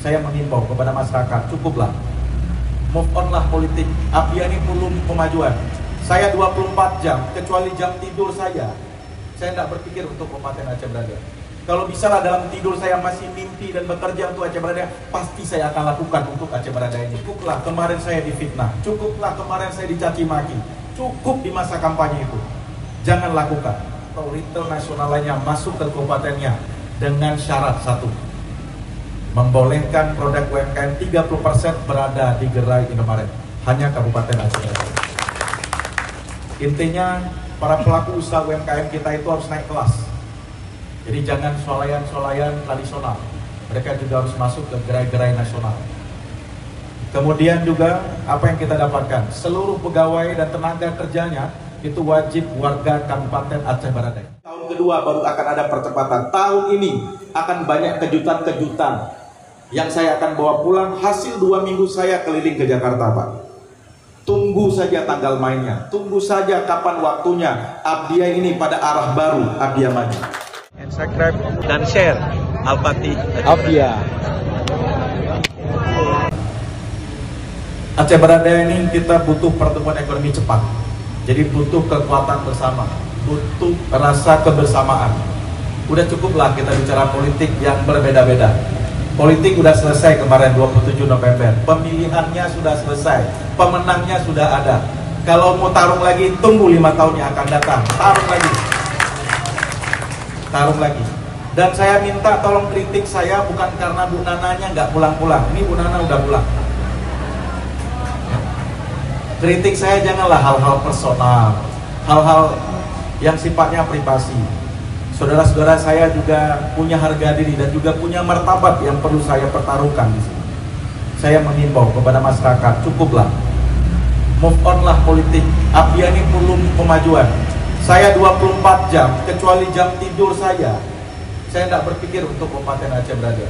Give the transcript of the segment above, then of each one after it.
saya mengimbau kepada masyarakat, cukuplah. Move on lah politik. Abdia ini perlu kemajuan. Saya 24 jam, kecuali jam tidur saya tidak berpikir untuk Kabupaten Aceh Berada. Kalau bisa lah dalam tidur saya masih mimpi dan bekerja untuk Aceh Berada, pasti saya akan lakukan untuk Aceh Berada ini. Cukuplah kemarin saya difitnah, cukuplah kemarin saya dicaci maki, cukup di masa kampanye itu. Jangan lakukan. Atau retail nasional lainnya masuk ke kabupatennya dengan syarat satu, membolehkan produk UMKM 30% berada di gerai Indomaret, hanya Kabupaten Aceh Berada. Intinya para pelaku usaha UMKM kita itu harus naik kelas. Jadi jangan swalayan-swalayan tradisional. Mereka juga harus masuk ke gerai-gerai nasional. Kemudian juga apa yang kita dapatkan, seluruh pegawai dan tenaga kerjanya itu wajib warga Kabupaten Aceh Berada. Tahun kedua baru akan ada percepatan. Tahun ini akan banyak kejutan-kejutan yang saya akan bawa pulang hasil 2 minggu saya keliling ke Jakarta, Pak. Tunggu saja tanggal mainnya, tunggu saja kapan waktunya. Abdia ini pada arah baru, Abdia maju. Subscribe dan share Al-Fatih Abdia. Aceh Berada ini kita butuh pertumbuhan ekonomi cepat. Jadi butuh kekuatan bersama, butuh rasa kebersamaan. Udah cukuplah kita bicara politik yang berbeda-beda. Politik udah selesai kemarin 27 November. Pemilihannya sudah selesai. Pemenangnya sudah ada. Kalau mau tarung lagi, tunggu 5 tahun yang akan datang. Tarung lagi. Tarung lagi. Dan saya minta tolong kritik saya bukan karena Bu Nananya nggak pulang-pulang. Ini Bu Nana udah pulang. Kritik saya janganlah hal-hal personal, hal-hal yang sifatnya privasi. Saudara-saudara saya juga punya harga diri dan juga punya martabat yang perlu saya pertaruhkan di sini. Saya mengimbau kepada masyarakat, cukuplah. Move on lah politik. Abdia ini perlu kemajuan. Saya 24 jam, kecuali jam tidur saya tidak berpikir untuk Kabupaten Aceh Berada.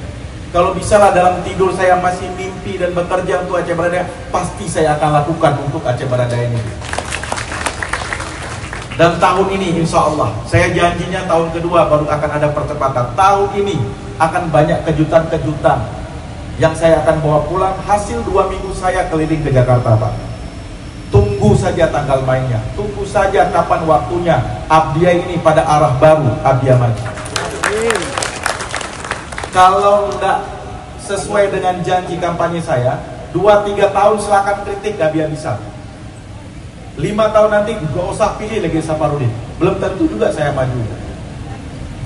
Kalau bisa lah dalam tidur saya masih mimpi dan bekerja untuk Aceh Berada, pasti saya akan lakukan untuk Aceh Berada ini. Dan tahun ini insya Allah, saya janjinya tahun kedua baru akan ada percepatan. Tahun ini akan banyak kejutan-kejutan yang saya akan bawa pulang hasil 2 minggu saya keliling ke Jakarta, Pak. Tunggu saja tanggal mainnya, tunggu saja kapan waktunya. Abdia ini pada arah baru, Abdia maju. Kalau enggak sesuai dengan janji kampanye saya, 2-3 tahun silakan kritik, Abdia bisa. 5 tahun nanti gak usah pilih lagi Saparudin. Belum tentu juga saya maju.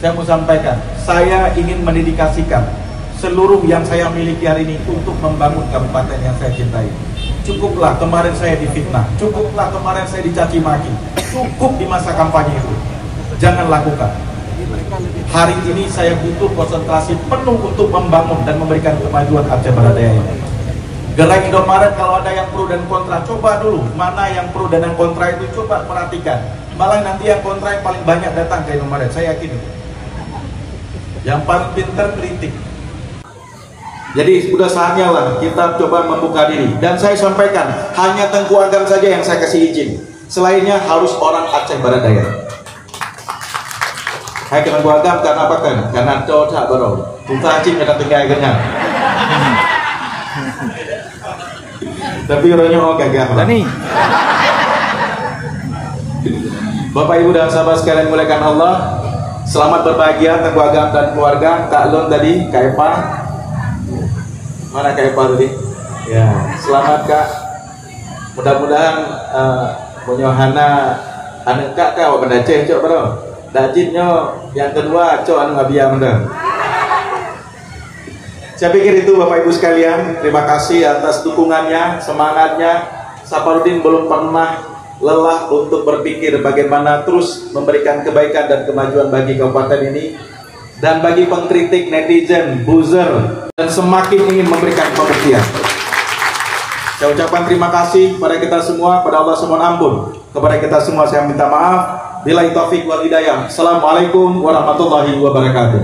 Saya mau sampaikan, saya ingin mendedikasikan seluruh yang saya miliki hari ini untuk membangun kabupaten yang saya cintai. Cukuplah kemarin saya difitnah, cukuplah kemarin saya dicaci maki, cukup di masa kampanye itu. Jangan lakukan. Hari ini saya butuh konsentrasi penuh untuk membangun dan memberikan kemajuan Aceh Berada ini. Gerai Indomaret kalau ada yang pro dan kontra, coba dulu mana yang pro dan yang kontra itu, coba perhatikan. Malah nanti yang kontra yang paling banyak datang ke Indomaret, saya yakin itu. Yang paling pintar kritik. Jadi sudah saatnya lah kita coba membuka diri. Dan saya sampaikan, hanya Tengku Agam saja yang saya kasih izin. Selainnya harus orang Aceh Berada ya. Hai Tengku Agam karena apa kan? Karena cowok tak baru. Bukan Aceh kena tinggal kenyang. Tapi orangnya gagah. Tani. Bapak Ibu dan sahabat sekalian muliakan Allah, selamat berbahagia Tengku Agam dan keluarga. Kak Lon tadi, Kak Epa. Mana Kak Epa tadi? Ya, selamat Kak. Mudah-mudahan punya Hana anak Kak kau benda ceh cok bro. Dajitnya yang kedua cok anu ngabia benda. Saya pikir itu Bapak Ibu sekalian. Terima kasih atas dukungannya, semangatnya. Saparudin belum pernah lelah untuk berpikir bagaimana terus memberikan kebaikan dan kemajuan bagi kabupaten ini. Dan bagi pengkritik, netizen, buzzer, dan semakin ingin memberikan pembuktian. Saya ucapkan terima kasih kepada kita semua, pada Allah semua ampun. Kepada kita semua saya minta maaf. Billahi taufik wal hidayah. Assalamualaikum warahmatullahi wabarakatuh.